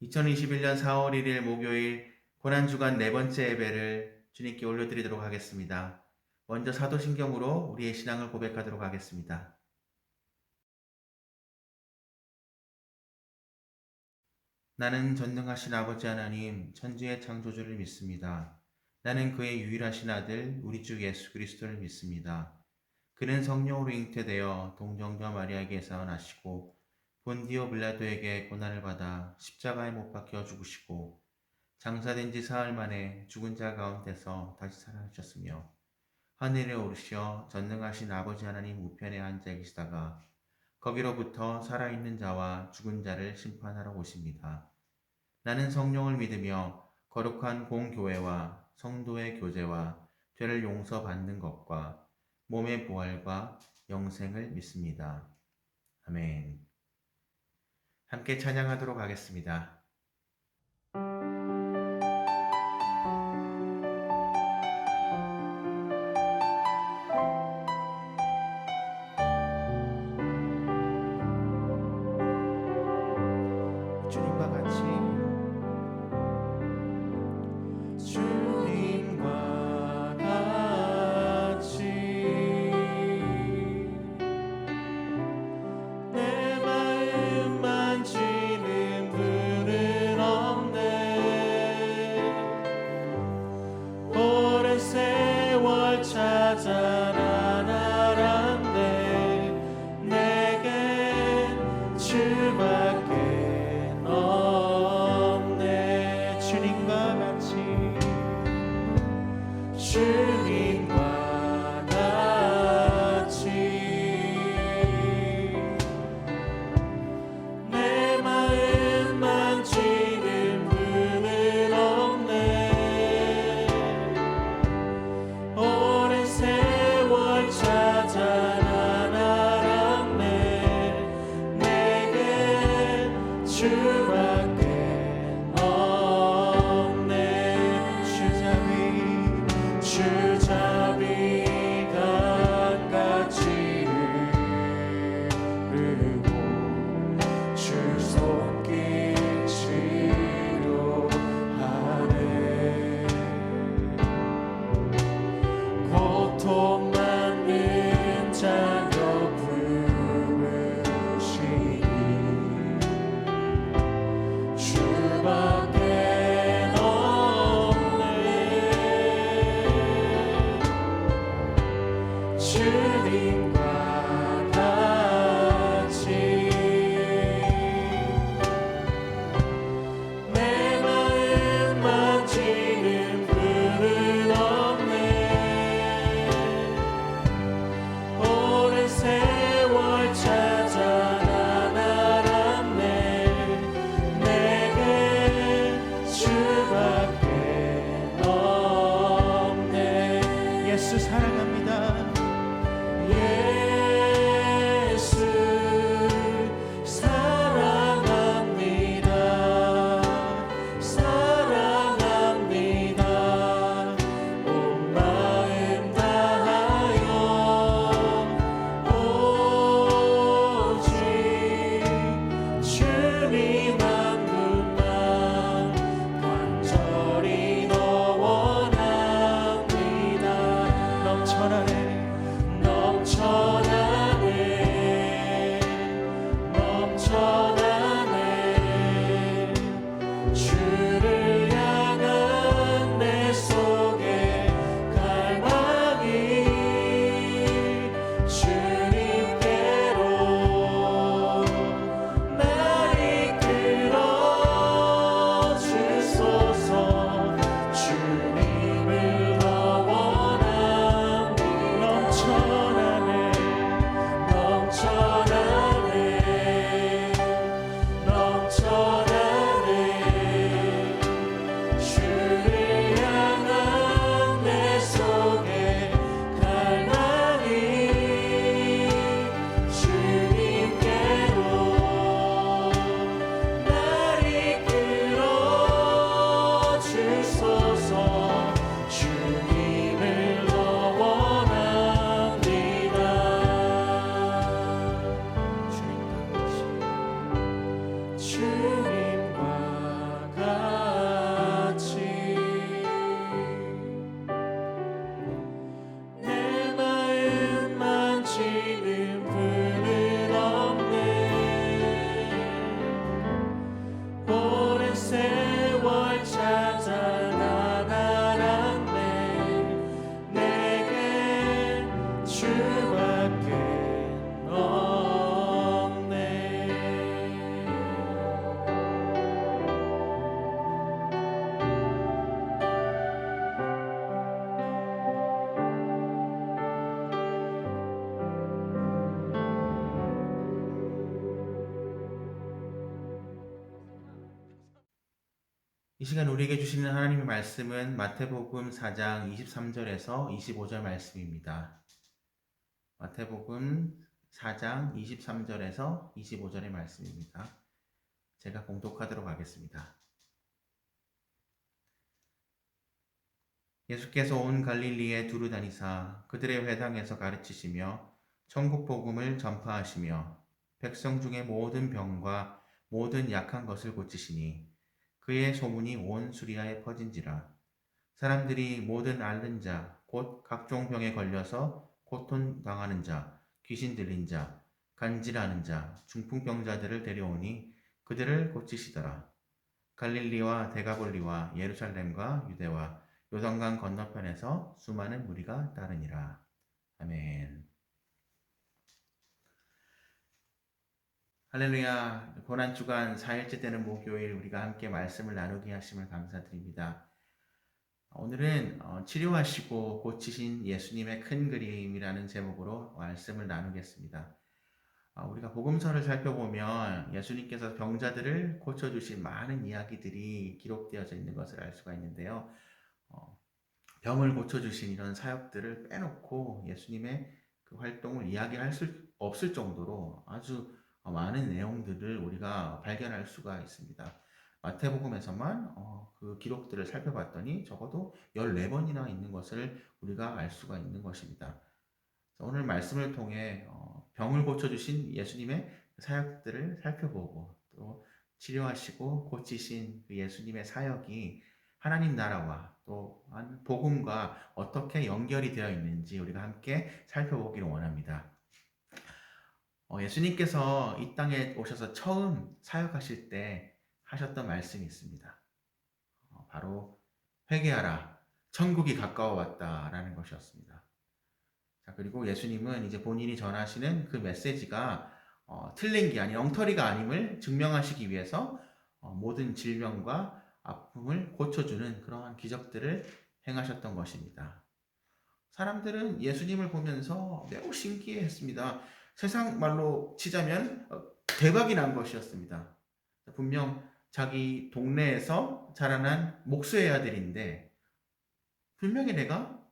2021년 4월 1일 목요일 고난주간 네 번째 예배를 주님께 올려드리도록 하겠습니다. 먼저 사도신경으로 우리의 신앙을 고백하도록 하겠습니다. 나는 전능하신 아버지 하나님, 천지의 창조주를 믿습니다. 나는 그의 유일하신 아들, 우리 주 예수 그리스도를 믿습니다. 그는 성령으로 잉태되어 동정녀 마리아에게서 나시고 본디오 빌라도에게 고난을 받아 십자가에 못 박혀 죽으시고 장사된 지 사흘 만에 죽은 자 가운데서 다시 살아나셨으며 하늘에 오르시어 전능하신 아버지 하나님 우편에 앉아 계시다가 거기로부터 살아있는 자와 죽은 자를 심판하러 오십니다. 나는 성령을 믿으며 거룩한 공교회와 성도의 교제와 죄를 용서받는 것과 몸의 부활과 영생을 믿습니다. 아멘. 함께 찬양하도록 하겠습니다. 주님과 같이 주님과 같이 내 마음 만지는 분은 없네. 오랜 세월 찾아 난 알았네. 내겐 주밖에 없네. 주님과 같이 주님과 같이 내 마음 만지는 분은 없네. 오랜 세월 찾아 난 알았네. 내겐 주밖에 없네. 주잡이 가까이 흐르고 주 손길 치료하네. 고통 많은 자녀 부르시니 주밖에 없네. 주님과 같이 내 마음 만지는 분은 없네. 오랜 세월 찾아 난 알았네. 내겐 주밖에 없네. 예수 사랑합니다. 예수 사랑합니다. 사랑합니다. 온 마음 다하여 오직 주님 한 분만 간절히 너 원합니다. 넘쳐나네. 주를 향한 내 속에 갈망이 주님께로 날 이끌어 주소서. 주님을 더 원합니다. 이 시간 우리에게 주시는 하나님의 말씀은 마태복음 4장 23절에서 25절 말씀입니다. 마태복음 4장 23절에서 25절의 말씀입니다. 제가 봉독하도록 하겠습니다. 예수께서 온 갈릴리에 두루 다니사 그들의 회당에서 가르치시며 천국 복음을 전파하시며 백성 중에 모든 병과 모든 약한 것을 고치시니 그의 소문이 온 수리아에 퍼진지라. 사람들이 모든 앓는 자, 곧 각종 병에 걸려서 고통당하는 자, 귀신 들린 자, 간질하는 자, 중풍병자들을 데려오니 그들을 고치시더라. 갈릴리와 데가볼리와 예루살렘과 유대와 요단강 건너편에서 수많은 무리가 따르니라. 아멘. 할렐루야. 고난주간 4일째 되는 목요일 우리가 함께 말씀을 나누게 하심을 감사드립니다. 오늘은 치료하시고 고치신 예수님의 큰 그림이라는 제목으로 말씀을 나누겠습니다. 우리가 복음서를 살펴보면 예수님께서 병자들을 고쳐주신 많은 이야기들이 기록되어져 있는 것을 알 수가 있는데요. 병을 고쳐주신 이런 사역들을 빼놓고 예수님의 그 활동을 이야기할 수 없을 정도로 아주 많은 내용들을 우리가 발견할 수가 있습니다. 마태복음에서만 그 기록들을 살펴봤더니 적어도 14번이나 있는 것을 우리가 알 수가 있는 것입니다. 오늘 말씀을 통해 병을 고쳐주신 예수님의 사역들을 살펴보고 또 치료하시고 고치신 그 예수님의 사역이 하나님 나라와 또 복음과 어떻게 연결이 되어 있는지 우리가 함께 살펴보기를 원합니다. 예수님께서 이 땅에 오셔서 처음 사역하실 때 하셨던 말씀이 있습니다. 바로 회개하라, 천국이 가까워 왔다라는 것이었습니다. 자, 그리고 예수님은 이제 본인이 전하시는 그 메시지가 틀린 게 아닌 엉터리가 아님을 증명하시기 위해서 모든 질병과 아픔을 고쳐주는 그러한 기적들을 행하셨던 것입니다. 사람들은 예수님을 보면서 매우 신기해했습니다. 세상 말로 치자면 대박이 난 것이었습니다. 분명 자기 동네에서 자라난 목수의 아들인데 분명히 내가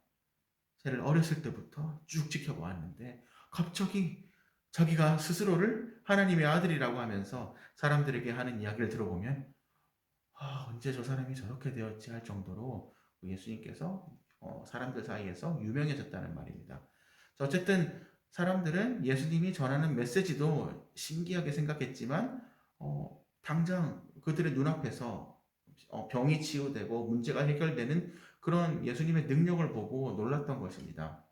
쟤를 어렸을 때부터 쭉 지켜보았는데 갑자기 자기가 스스로를 하나님의 아들이라고 하면서 사람들에게 하는 이야기를 들어보면 언제 저 사람이 저렇게 되었지 할 정도로 예수님께서 사람들 사이에서 유명해졌다는 말입니다. 어쨌든 사람들은 예수님이 전하는 메시지도 신기하게 생각했지만 당장 그들의 눈앞에서 병이 치유되고 문제가 해결되는 그런 예수님의 능력을 보고 놀랐던 것입니다.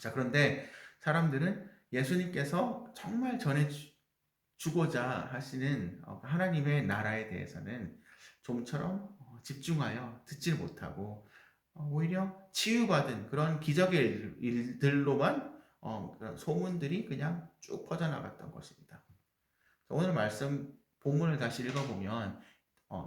자, 그런데 사람들은 예수님께서 정말 전해주고자 하시는 하나님의 나라에 대해서는 좀처럼 집중하여 듣지를 못하고 오히려 치유받은 그런 기적의 일들로만 그런 소문들이 그냥 쭉 퍼져나갔던 것입니다. 오늘 말씀 본문을 다시 읽어보면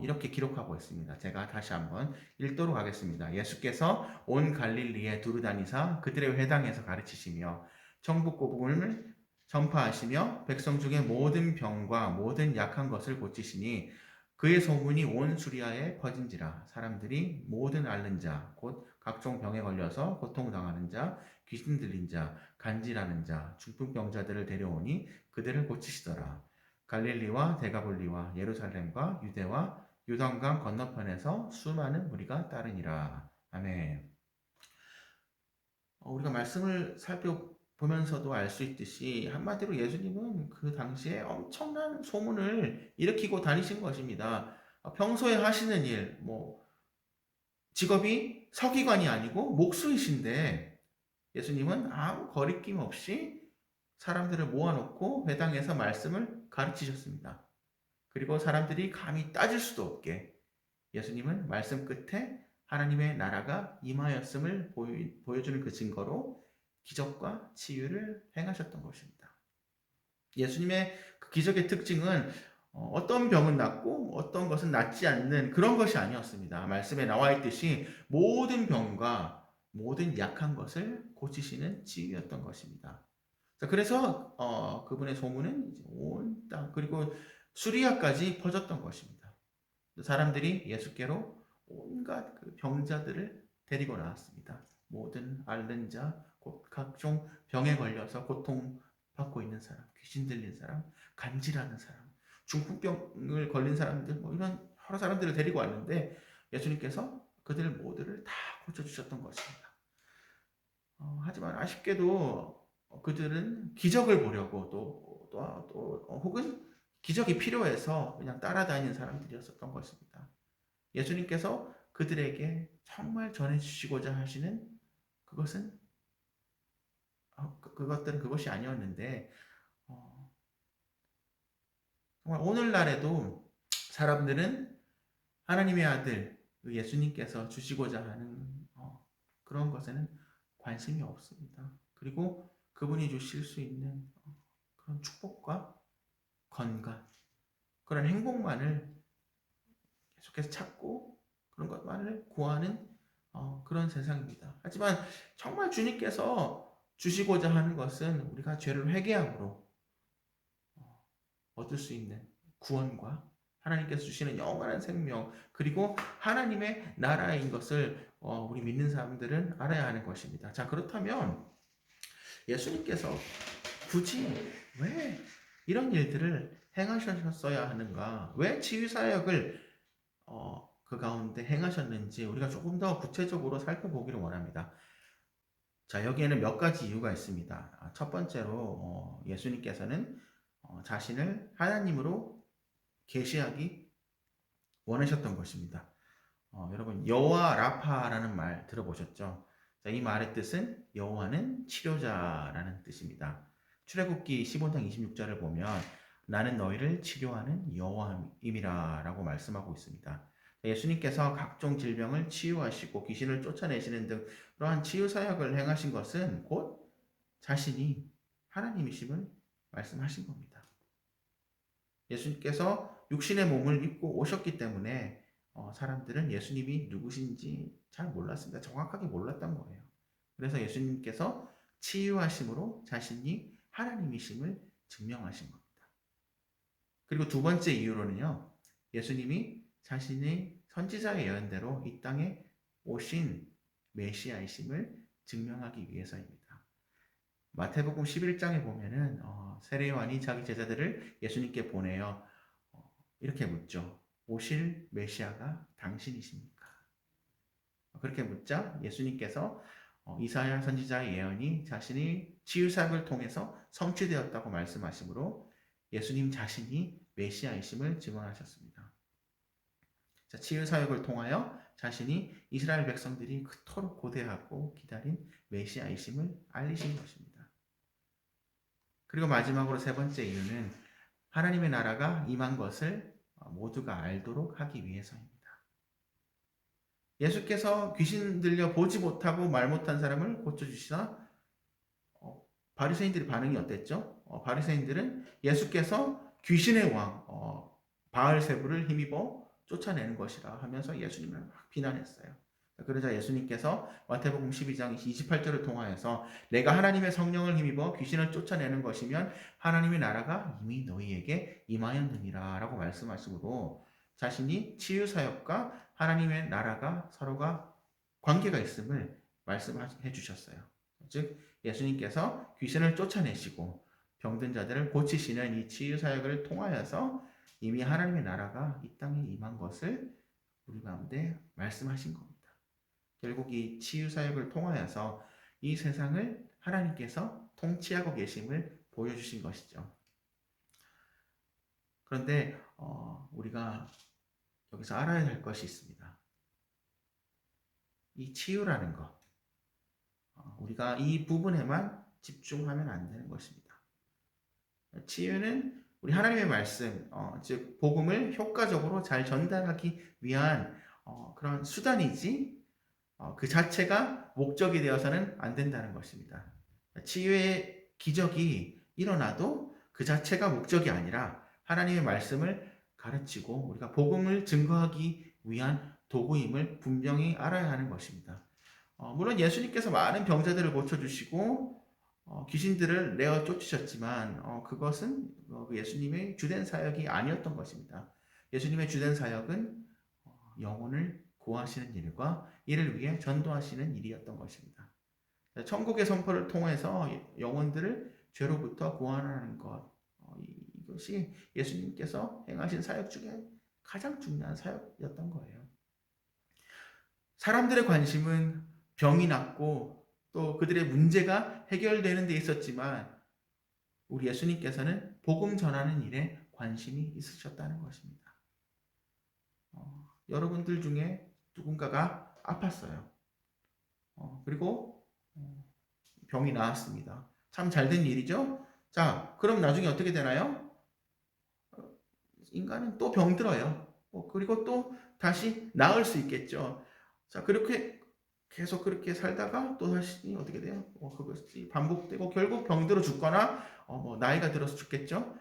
이렇게 기록하고 있습니다. 제가 다시 한번 읽도록 하겠습니다. 예수께서 온 갈릴리에 두루 다니사 그들의 회당에서 가르치시며 천국 복음을 전파하시며 백성 중에 모든 병과 모든 약한 것을 고치시니 그의 소문이 온 수리아에 퍼진지라. 사람들이 모든 앓는 자, 곧 각종 병에 걸려서 고통당하는 자, 귀신 들린 자, 간질하는 자, 중풍병자들을 데려오니 그들을 고치시더라. 갈릴리와 데가볼리와 예루살렘과 유대와 요단강 건너편에서 수많은 무리가 따르니라. 아멘. 우리가 말씀을 살펴보면서도 알 수 있듯이 한마디로 예수님은 그 당시에 엄청난 소문을 일으키고 다니신 것입니다. 평소에 하시는 일, 직업이 서기관이 아니고 목수이신데 예수님은 아무 거리낌 없이 사람들을 모아놓고 회당에서 말씀을 가르치셨습니다. 그리고 사람들이 감히 따질 수도 없게 예수님은 말씀 끝에 하나님의 나라가 임하였음을 보여주는 그 증거로 기적과 치유를 행하셨던 것입니다. 예수님의 그 기적의 특징은 어떤 병은 낫고 어떤 것은 낫지 않는 그런 것이 아니었습니다. 말씀에 나와 있듯이 모든 병과 모든 약한 것을 고치시는 치유였던 것입니다. 그래서 그분의 소문은 온 땅 그리고 수리아까지 퍼졌던 것입니다. 사람들이 예수께로 온갖 그 병자들을 데리고 나왔습니다. 모든 앓는 자, 곧 각종 병에 걸려서 고통받고 있는 사람, 귀신 들린 사람, 간질하는 사람, 중풍병을 걸린 사람들, 뭐 이런 여러 사람들을 데리고 왔는데 예수님께서 그들 모두를 다 고쳐주셨던 것입니다. 하지만 아쉽게도 그들은 기적을 보려고 혹은 기적이 필요해서 그냥 따라다니는 사람들이었었던 것입니다. 예수님께서 그들에게 정말 전해주시고자 하시는 그것은 그것들은 그것이 아니었는데 정말 오늘날에도 사람들은 하나님의 아들 예수님께서 주시고자 하는 그런 것에는 관심이 없습니다. 그리고 그분이 주실 수 있는 그런 축복과 건강, 그런 행복만을 계속해서 찾고 그런 것만을 구하는 그런 세상입니다. 하지만 정말 주님께서 주시고자 하는 것은 우리가 죄를 회개함으로 얻을 수 있는 구원과 하나님께서 주시는 영원한 생명, 그리고 하나님의 나라인 것을 우리 믿는 사람들은 알아야 하는 것입니다. 자, 그렇다면 예수님께서 굳이 왜 이런 일들을 행하셨어야 하는가? 왜 치유사역을 그 가운데 행하셨는지 우리가 조금 더 구체적으로 살펴보기를 원합니다. 자, 여기에는 몇 가지 이유가 있습니다. 첫 번째로 예수님께서는 자신을 하나님으로 계시하기 원하셨던 것입니다. 여러분 여호와 라파라는 말 들어보셨죠? 자, 이 말의 뜻은 여호와는 치료자라는 뜻입니다. 출애굽기 15장 26절을 보면 나는 너희를 치료하는 여호와임이라 라고 말씀하고 있습니다. 예수님께서 각종 질병을 치유하시고 귀신을 쫓아내시는 등 그러한 치유 사역을 행하신 것은 곧 자신이 하나님이심을 말씀하신 겁니다. 예수님께서 육신의 몸을 입고 오셨기 때문에 사람들은 예수님이 누구신지 잘 몰랐습니다. 정확하게 몰랐던 거예요. 그래서 예수님께서 치유하심으로 자신이 하나님이심을 증명하신 겁니다. 그리고 두 번째 이유로는요, 예수님이 자신의 선지자의 예언대로 이 땅에 오신 메시아이심을 증명하기 위해서입니다. 마태복음 11장에 보면은 세례 요한이 자기 제자들을 예수님께 보내어 이렇게 묻죠. 오실 메시아가 당신이십니까? 그렇게 묻자 예수님께서 이사야 선지자의 예언이 자신이 치유사역을 통해서 성취되었다고 말씀하시므로 예수님 자신이 메시아이심을 증언하셨습니다. 자, 치유사역을 통하여 자신이 이스라엘 백성들이 그토록 고대하고 기다린 메시아이심을 알리신 것입니다. 그리고 마지막으로 세 번째 이유는 하나님의 나라가 임한 것을 모두가 알도록 하기 위해서입니다. 예수께서 귀신 들려 보지 못하고 말 못한 사람을 고쳐주시나 바리새인들의 반응이 어땠죠? 바리새인들은 예수께서 귀신의 왕 바알세불을 힘입어 쫓아내는 것이라 하면서 예수님을 막 비난했어요. 그러자 예수님께서 마태복음 12장 28절을 통하여서 내가 하나님의 성령을 힘입어 귀신을 쫓아내는 것이면 하나님의 나라가 이미 너희에게 임하였느니라 라고 말씀하시므로 자신이 치유사역과 하나님의 나라가 서로가 관계가 있음을 말씀해 주셨어요. 즉 예수님께서 귀신을 쫓아내시고 병든 자들을 고치시는 이 치유사역을 통하여서 이미 하나님의 나라가 이 땅에 임한 것을 우리 가운데 말씀하신 겁니다. 결국 이 치유사역을 통하여서 이 세상을 하나님께서 통치하고 계심을 보여주신 것이죠. 그런데 우리가 여기서 알아야 할 것이 있습니다. 이 치유라는 것, 우리가 이 부분에만 집중하면 안 되는 것입니다. 치유는 우리 하나님의 말씀, 즉 복음을 효과적으로 잘 전달하기 위한 그런 수단이지 그 자체가 목적이 되어서는 안 된다는 것입니다. 치유의 기적이 일어나도 그 자체가 목적이 아니라 하나님의 말씀을 가르치고 우리가 복음을 증거하기 위한 도구임을 분명히 알아야 하는 것입니다. 물론 예수님께서 많은 병자들을 고쳐주시고 귀신들을 내어 쫓으셨지만 그것은 예수님의 주된 사역이 아니었던 것입니다. 예수님의 주된 사역은 영혼을 구하시는 일과 이를 위해 전도하시는 일이었던 것입니다. 천국의 선포를 통해서 영혼들을 죄로부터 구원하는 것, 이것이 예수님께서 행하신 사역 중에 가장 중요한 사역이었던 거예요. 사람들의 관심은 병이 낫고 또 그들의 문제가 해결되는 데 있었지만 우리 예수님께서는 복음 전하는 일에 관심이 있으셨다는 것입니다. 여러분들 중에 누군가가 아팠어요. 그리고 병이 나았습니다. 참 잘된 일이죠? 자, 그럼 나중에 어떻게 되나요? 인간은 또 병들어요. 그리고 또 다시 나을 수 있겠죠. 자, 그렇게 계속 그렇게 살다가 또 다시 어떻게 돼요? 그것이 반복되고 결국 병들어 죽거나 나이가 들어서 죽겠죠.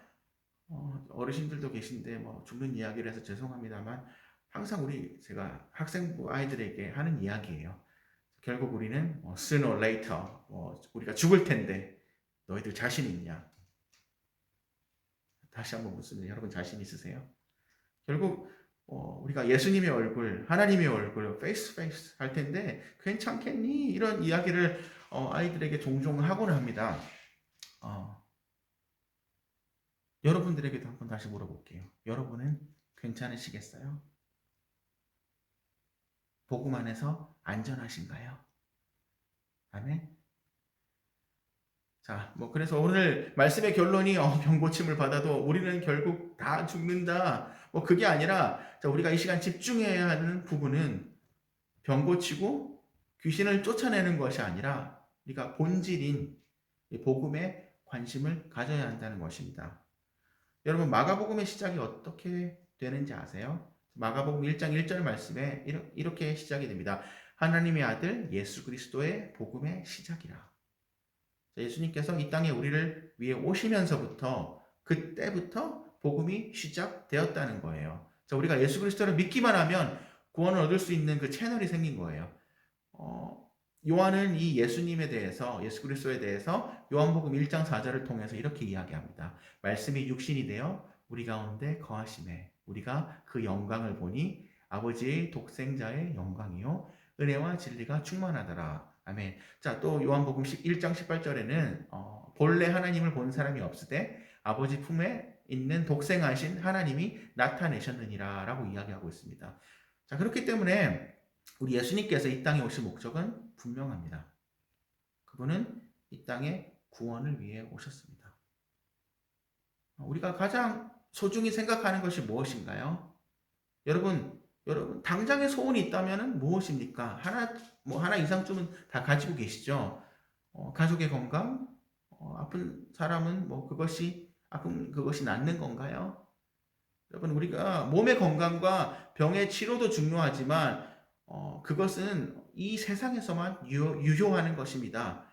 어르신들도 계신데 죽는 이야기를 해서 죄송합니다만 항상 제가 학생부 아이들에게 하는 이야기예요. 결국 우리는 sooner or later 우리가 죽을 텐데 너희들 자신 있냐? 다시 한번 묻습니다. 여러분 자신 있으세요? 결국 우리가 예수님의 얼굴, 하나님의 얼굴, 페이스 투 페이스 할 텐데 괜찮겠니? 이런 이야기를 아이들에게 종종 하곤 합니다. 여러분들에게도 한번 다시 물어볼게요. 여러분은 괜찮으시겠어요? 복음 안에서 안전하신가요? 아멘. 자, 그래서 오늘 말씀의 결론이 병 고침을 받아도 우리는 결국 다 죽는다. 그게 아니라 자, 우리가 이 시간 집중해야 하는 부분은 병 고치고 귀신을 쫓아내는 것이 아니라 우리가 본질인 복음에 관심을 가져야 한다는 것입니다. 여러분 마가복음의 시작이 어떻게 되는지 아세요? 마가복음 1장 1절 말씀에 이렇게 시작이 됩니다. 하나님의 아들 예수 그리스도의 복음의 시작이라. 예수님께서 이 땅에 우리를 위해 오시면서부터 그때부터 복음이 시작되었다는 거예요. 자, 우리가 예수 그리스도를 믿기만 하면 구원을 얻을 수 있는 그 채널이 생긴 거예요. 요한은 이 예수님에 대해서 예수 그리스도에 대해서 요한복음 1장 4절을 통해서 이렇게 이야기합니다. 말씀이 육신이 되어 우리 가운데 거하심에 우리가 그 영광을 보니 아버지의 독생자의 영광이요 은혜와 진리가 충만하더라. 아멘. 자, 또 요한복음 1장 18절에는 본래 하나님을 본 사람이 없으되 아버지 품에 있는 독생하신 하나님이 나타내셨느니라 라고 이야기하고 있습니다. 자, 그렇기 때문에 우리 예수님께서 이 땅에 오신 목적은 분명합니다. 그분은 이 땅에 구원을 위해 오셨습니다. 우리가 가장 소중히 생각하는 것이 무엇인가요? 여러분 당장의 소원이 있다면 무엇입니까? 하나 이상쯤은 다 가지고 계시죠. 가족의 건강, 아픈 사람은 그것이 낫는 건가요? 여러분 우리가 몸의 건강과 병의 치료도 중요하지만 그것은 이 세상에서만 유효하는 것입니다.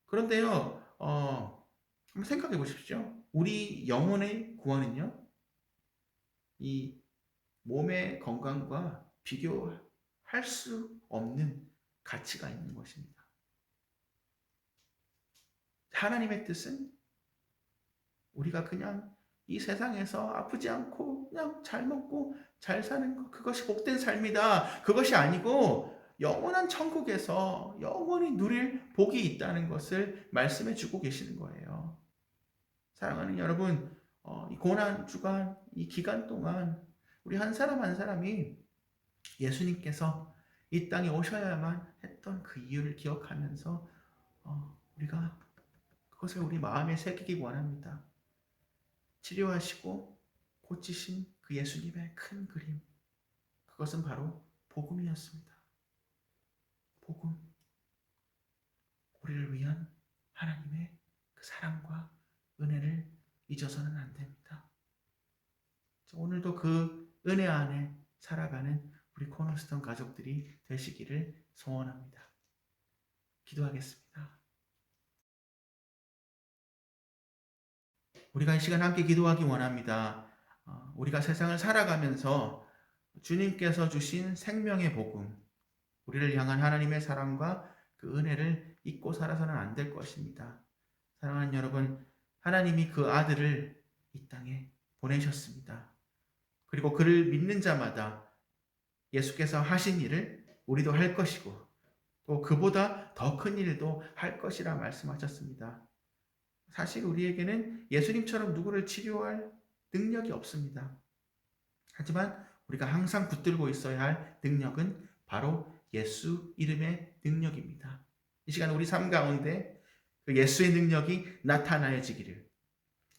그런데요, 한번 생각해 보십시오. 우리 영혼의 구원은요, 이 몸의 건강과 비교할 수 없는 가치가 있는 것입니다. 하나님의 뜻은 우리가 그냥 이 세상에서 아프지 않고 그냥 잘 먹고 잘 사는 것, 그것이 복된 삶이다. 그것이 아니고 영원한 천국에서 영원히 누릴 복이 있다는 것을 말씀해 주고 계시는 거예요. 사랑하는 여러분, 이 고난 주간, 이 기간 동안 우리 한 사람 한 사람이 예수님께서 이 땅에 오셔야만 했던 그 이유를 기억하면서 우리가 그것을 우리 마음에 새기기 원합니다. 치료하시고 고치신 그 예수님의 큰 그림, 그것은 바로 복음이었습니다. 복음, 우리를 위한 하나님의 그 사랑과 은혜를 잊어서는 안 됩니다. 오늘도 그 은혜 안에 살아가는 우리 코너스톤 가족들이 되시기를 소원합니다. 기도하겠습니다. 우리가 이 시간 함께 기도하기 원합니다. 우리가 세상을 살아가면서 주님께서 주신 생명의 복음, 우리를 향한 하나님의 사랑과 그 은혜를 잊고 살아서는 안 될 것입니다. 사랑하는 여러분, 하나님이 그 아들을 이 땅에 보내셨습니다. 그리고 그를 믿는 자마다 예수께서 하신 일을 우리도 할 것이고 또 그보다 더 큰 일도 할 것이라 말씀하셨습니다. 사실 우리에게는 예수님처럼 누구를 치료할 능력이 없습니다. 하지만 우리가 항상 붙들고 있어야 할 능력은 바로 예수 이름의 능력입니다. 이 시간 우리 삶 가운데 그 예수의 능력이 나타나야지기를,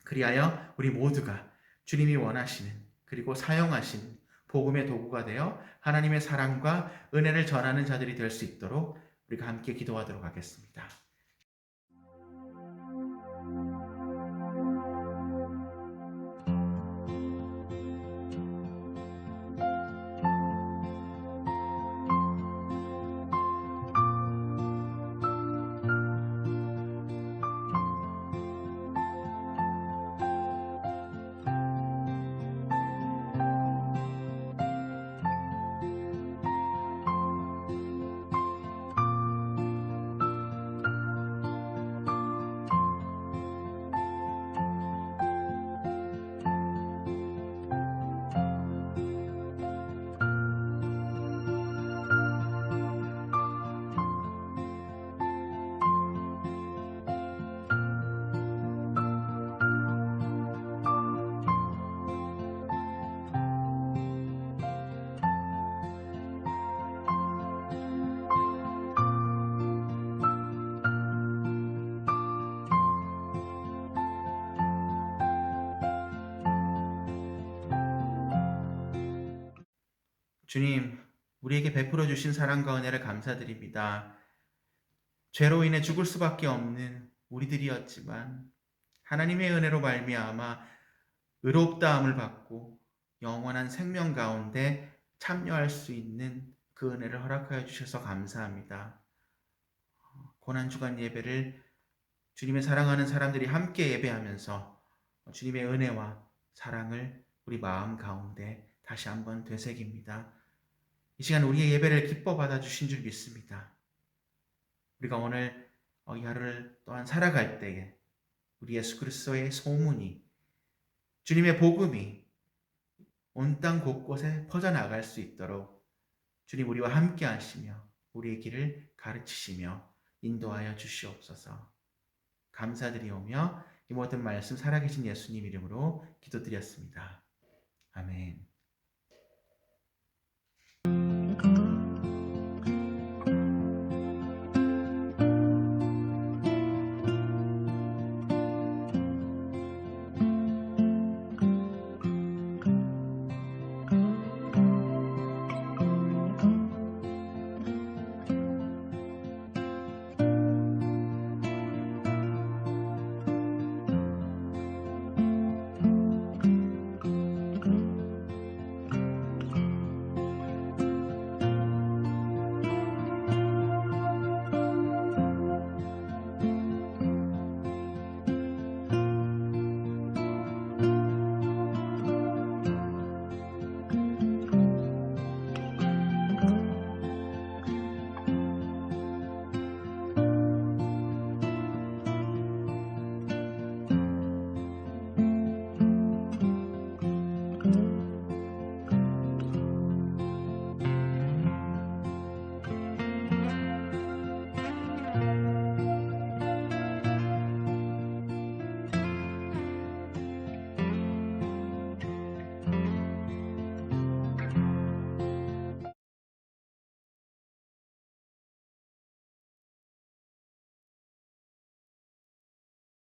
그리하여 우리 모두가 주님이 원하시는 그리고 사용하시는 복음의 도구가 되어 하나님의 사랑과 은혜를 전하는 자들이 될 수 있도록 우리가 함께 기도하도록 하겠습니다. 주님, 우리에게 베풀어 주신 사랑과 은혜를 감사드립니다. 죄로 인해 죽을 수밖에 없는 우리들이었지만 하나님의 은혜로 말미암아 의롭다함을 받고 영원한 생명 가운데 참여할 수 있는 그 은혜를 허락하여 주셔서 감사합니다. 고난주간 예배를 주님의 사랑하는 사람들이 함께 예배하면서 주님의 은혜와 사랑을 우리 마음 가운데 다시 한번 되새깁니다. 이 시간 우리의 예배를 기뻐 받아주신 줄 믿습니다. 우리가 오늘 이 하루를 또한 살아갈 때에 우리 예수 그리스도의 소문이, 주님의 복음이 온 땅 곳곳에 퍼져나갈 수 있도록 주님 우리와 함께 하시며 우리의 길을 가르치시며 인도하여 주시옵소서. 감사드리오며 이 모든 말씀 살아계신 예수님 이름으로 기도드렸습니다. 아멘.